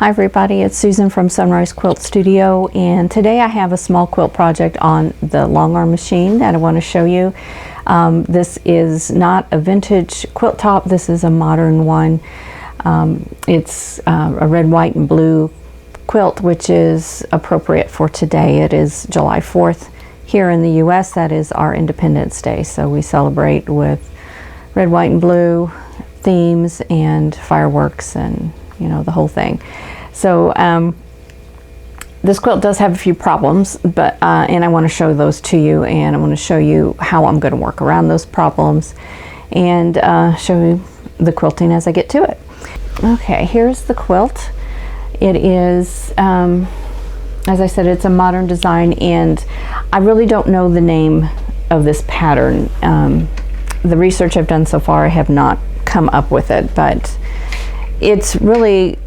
Hi everybody, it's Susan from Sunrise Quilt Studio, and today I have a small quilt project on the long arm machine that I want to show you. This is not a vintage quilt top, this is a modern one. It's a red, white, and blue quilt, which is appropriate for today. It is July 4th here in the US. That is our Independence Day, so we celebrate with red, white, and blue themes and fireworks and the whole thing. So this quilt does have a few problems, but and I want to show those to you, and I want to show you how I'm going to work around those problems and show you the quilting as I get to it. Okay, here's the quilt. It is, as I said, it's a modern design, and I really don't know the name of this pattern. The research I've done so far, I have not come up with it, but it's really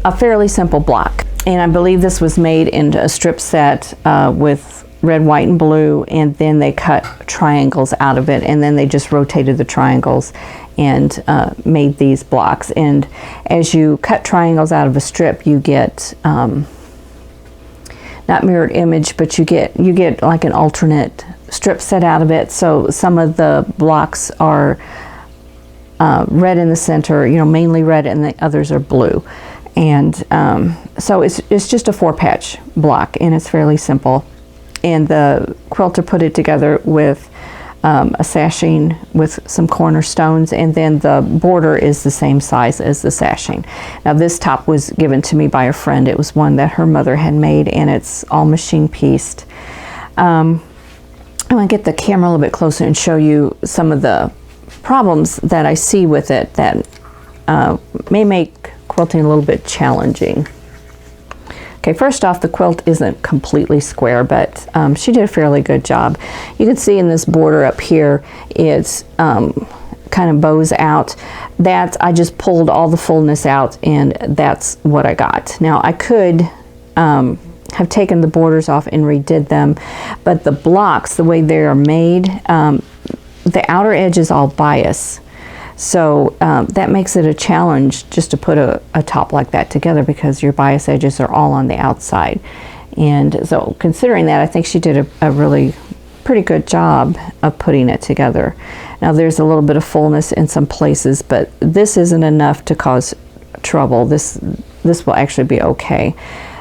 a fairly simple block, and I believe this was made into a strip set with red, white, and blue, and then they cut triangles out of it, and then they just rotated the triangles and made these blocks. And as you cut triangles out of a strip, you get not mirrored image, but you get like an alternate strip set out of it. So some of the blocks are red in the center, mainly red, and the others are blue. And so it's just a 4-patch block, and it's fairly simple. And the quilter put it together with a sashing with some cornerstones, and then the border is the same size as the sashing. Now this top was given to me by a friend. It was one that her mother had made, and it's all machine pieced. I'm going to get the camera a little bit closer and show you some of the problems that I see with it that may make quilting a little bit challenging. Okay, first off, the quilt isn't completely square, but she did a fairly good job. You can see in this border up here, it's kind of bows out. That I just pulled all the fullness out, and that's what I got. Now I could have taken the borders off and redid them, but the blocks, the way they are made, the outer edge is all bias. So that makes it a challenge just to put a top like that together, because your bias edges are all on the outside. And so considering that, I think she did a really pretty good job of putting it together. Now there's a little bit of fullness in some places, but this isn't enough to cause trouble. This will actually be okay.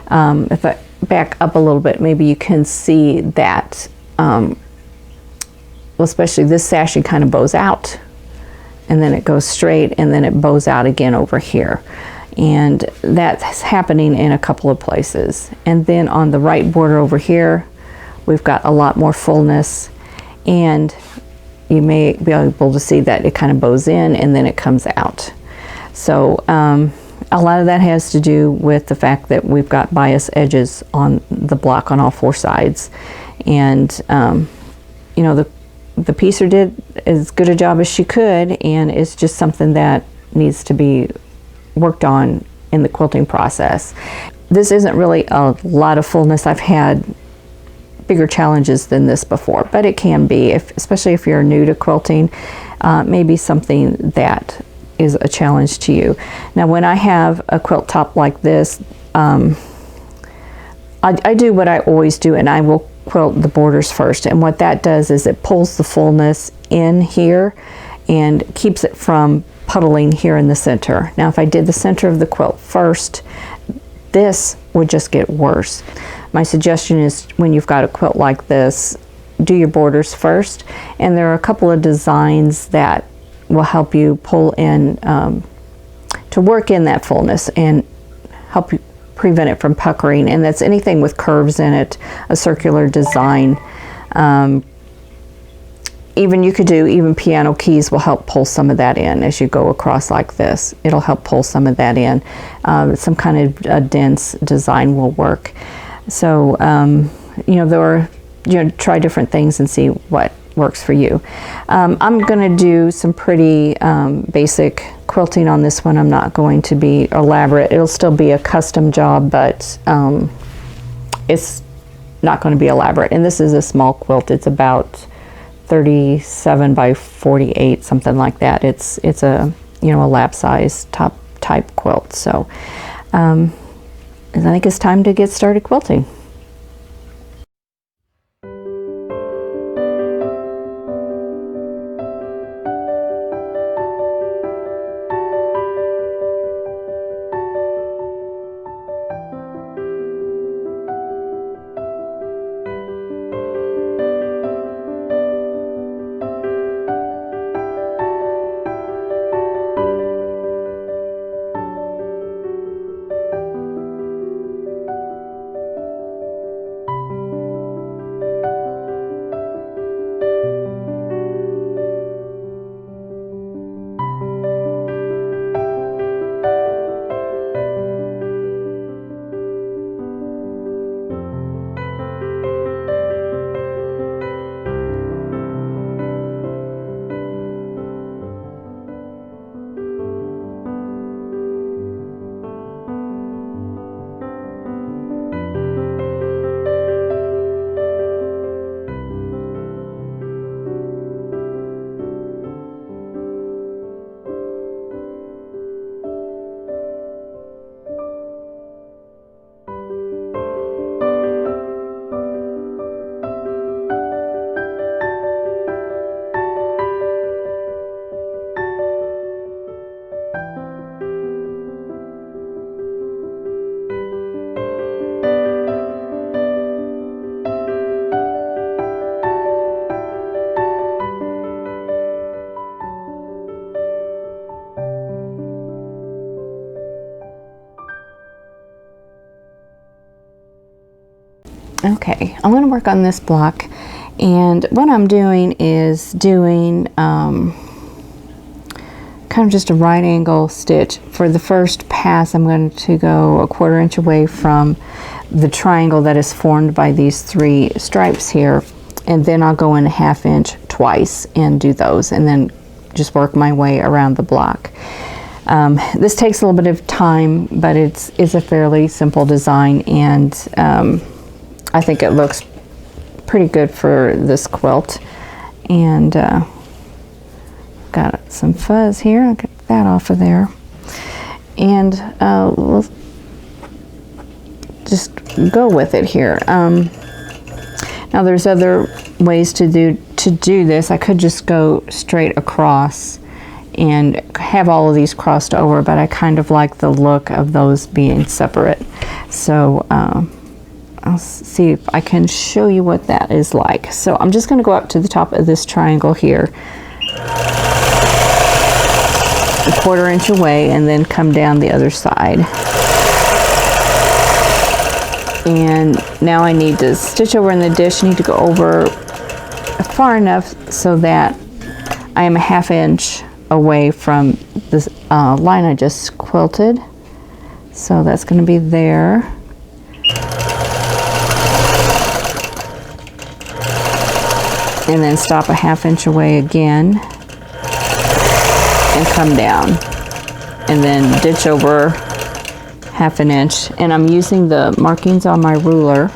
If I back up a little bit, maybe you can see that, well, especially this sashing kind of bows out, and then it goes straight, and then it bows out again over here. And that's happening in a couple of places. And then on the right border over here, we've got a lot more fullness, and you may be able to see that it kind of bows in and then it comes out. So a lot of that has to do with the fact that we've got bias edges on the block on all 4 sides. And the piecer did as good a job as she could, and it's just something that needs to be worked on in the quilting process. This isn't really a lot of fullness. I've had bigger challenges than this before, but it can be, especially if you're new to quilting, maybe something that is a challenge to you. Now when I have a quilt top like this, I do what I always do, and I will quilt the borders first, and what that does is it pulls the fullness in here and keeps it from puddling here in the center. Now if I did the center of the quilt first, this would just get worse. My suggestion is, when you've got a quilt like this, do your borders first, and there are a couple of designs that will help you pull in to work in that fullness and help you prevent it from puckering. And that's anything with curves in it, a circular design. Even you could do, even piano keys will help pull some of that in as you go across like this. It'll help pull some of that in. Some kind of a dense design will work. So try different things and see what works for you. I'm going to do some pretty basic quilting on this one. I'm not going to be elaborate. It'll still be a custom job, but it's not going to be elaborate. And this is a small quilt. It's about 37 by 48, something like that. It's a a lap size top type quilt. So I think it's time to get started quilting. Okay, I'm going to work on this block, and what I'm doing is doing kind of just a right angle stitch. For the first pass, I'm going to go 1/4 inch away from the triangle that is formed by these 3 stripes here, and then I'll go in 1/2 inch twice and do those, and then just work my way around the block. This takes a little bit of time, but it's a fairly simple design, and I think it looks pretty good for this quilt. And got some fuzz here. I'll get that off of there. And we'll just go with it here. Now there's other ways to do this. I could just go straight across and have all of these crossed over, but I kind of like the look of those being separate. So I'll see if I can show you what that is like. So I'm just going to go up to the top of this triangle here, 1/4 inch away, and then come down the other side. And now I need to stitch over in the dish. I need to go over far enough so that I am 1/2 inch away from this line I just quilted. So that's going to be there. And then stop 1/2 inch away again and come down, and then ditch over 1/2 inch. And I'm using the markings on my ruler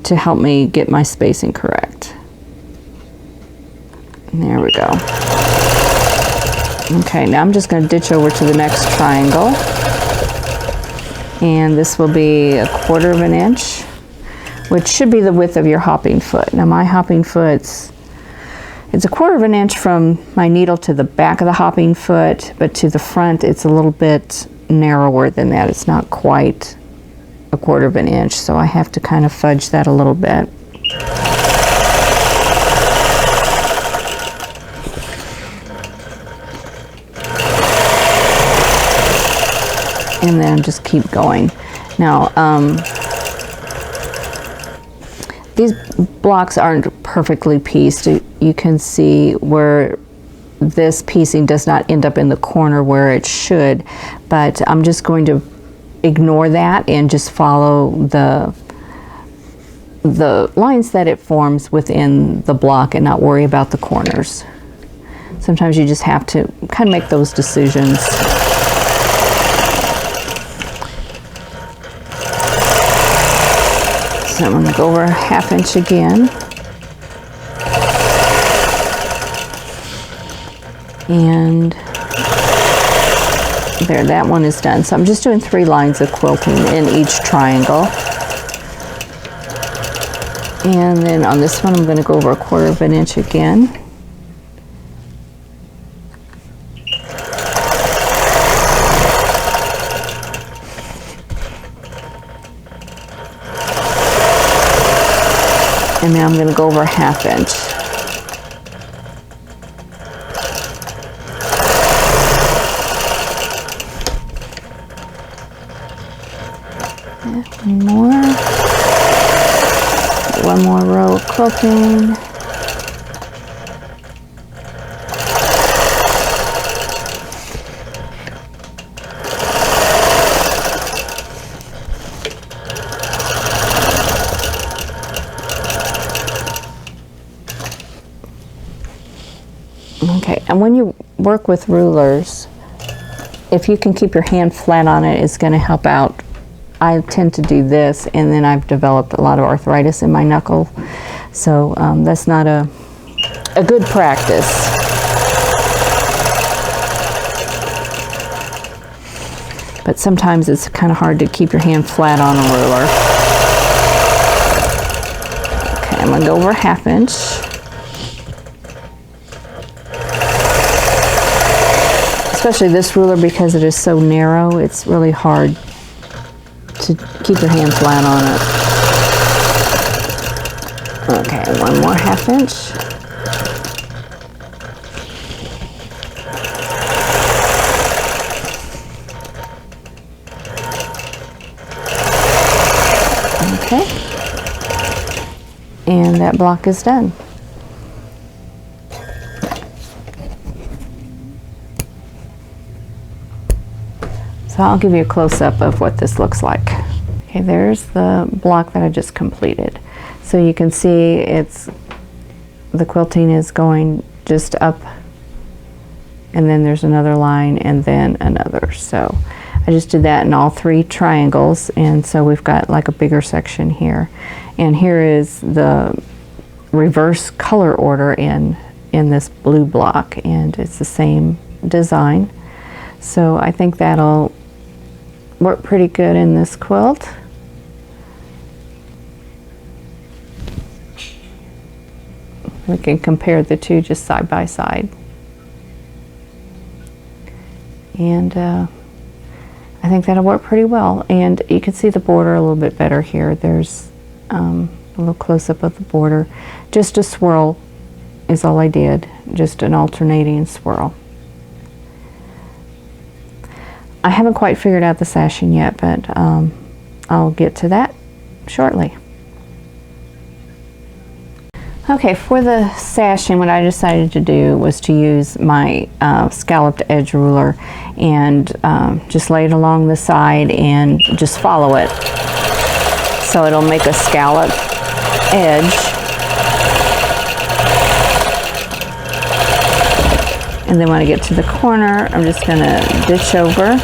to help me get my spacing correct. And there we go. Okay, now I'm just going to ditch over to the next triangle, and this will be 1/4 inch, which should be the width of your hopping foot. Now my hopping foot's, it's 1/4 inch from my needle to the back of the hopping foot, but to the front it's a little bit narrower than that. It's not quite 1/4 inch, so I have to kind of fudge that a little bit. And then just keep going. Now, these blocks aren't perfectly pieced. You can see where this piecing does not end up in the corner where it should, but I'm just going to ignore that and just follow the lines that it forms within the block and not worry about the corners. Sometimes you just have to kind of make those decisions. So I'm going to go over 1/2 inch again. And there, that one is done. So I'm just doing 3 lines of quilting in each triangle. And then on this one, I'm going to go over 1/4 of an inch again. And now I'm going to go over 1/2 inch. One more row of quilting. Okay, and when you work with rulers, if you can keep your hand flat on it, it's going to help out. I tend to do this, and then I've developed a lot of arthritis in my knuckle, so that's not a good practice. But sometimes it's kind of hard to keep your hand flat on a ruler. Okay, I'm going to go over 1/2 inch. Especially this ruler, because it is so narrow, it's really hard to keep your hand flat on it. Okay, one more 1/2 inch. Okay, and that block is done. So I'll give you a close-up of what this looks like. Okay, there's the block that I just completed. So you can see the quilting is going just up, and then there's another line, and then another. So I just did that in all 3 triangles, and so we've got like a bigger section here. And here is the reverse color order in this blue block, and it's the same design. So I think that'll work pretty good in this quilt. We can compare the 2 just side by side. And I think that'll work pretty well. And you can see the border a little bit better here. There's a little close-up of the border. Just a swirl is all I did, just an alternating swirl. I haven't quite figured out the sashing yet, but I'll get to that shortly. Okay, for the sashing, what I decided to do was to use my scalloped edge ruler and just lay it along the side and just follow it. So it'll make a scalloped edge. And then when I get to the corner, I'm just going to ditch over.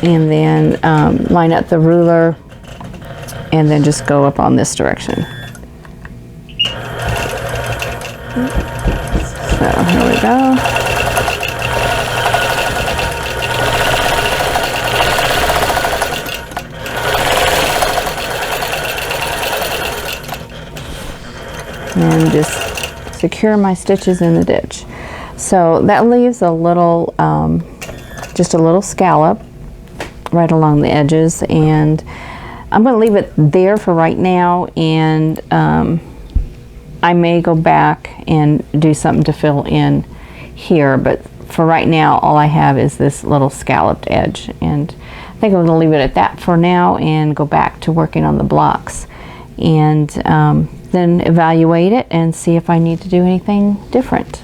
And then line up the ruler and then just go up on this direction. So here we go. And just secure my stitches in the ditch. So that leaves a little, just a little scallop right along the edges, and I'm going to leave it there for right now, and I may go back and do something to fill in here, but for right now all I have is this little scalloped edge, and I think I'm going to leave it at that for now and go back to working on the blocks, and then evaluate it and see if I need to do anything different.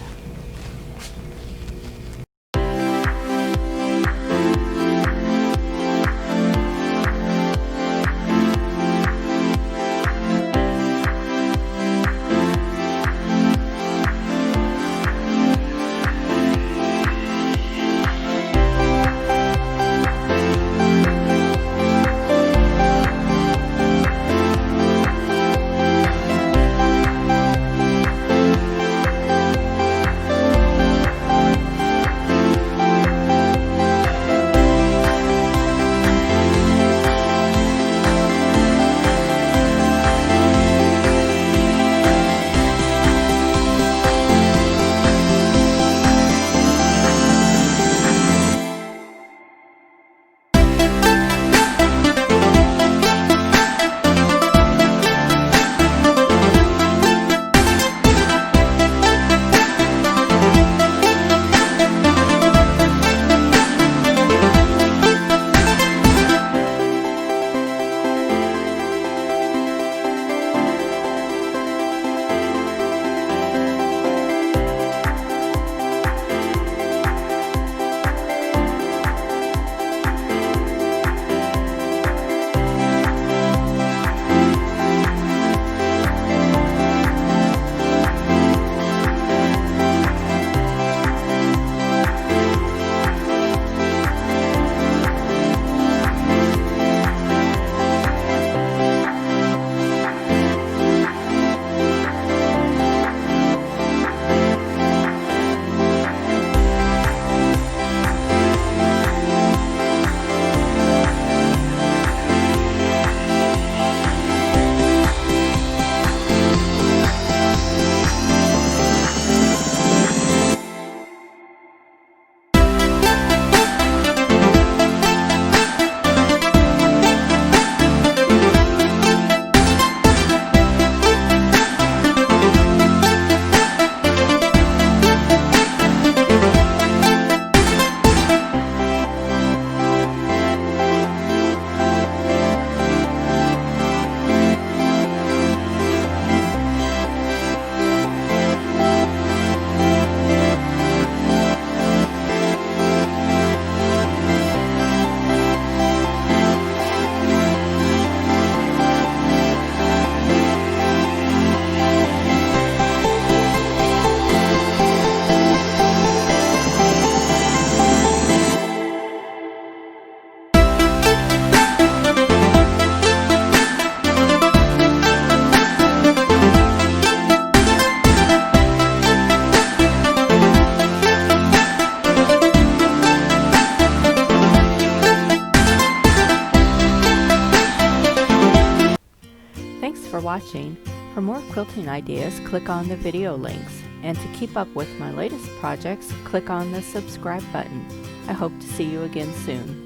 for watching. For more quilting ideas, click on the video links. And to keep up with my latest projects, click on the subscribe button. I hope to see you again soon.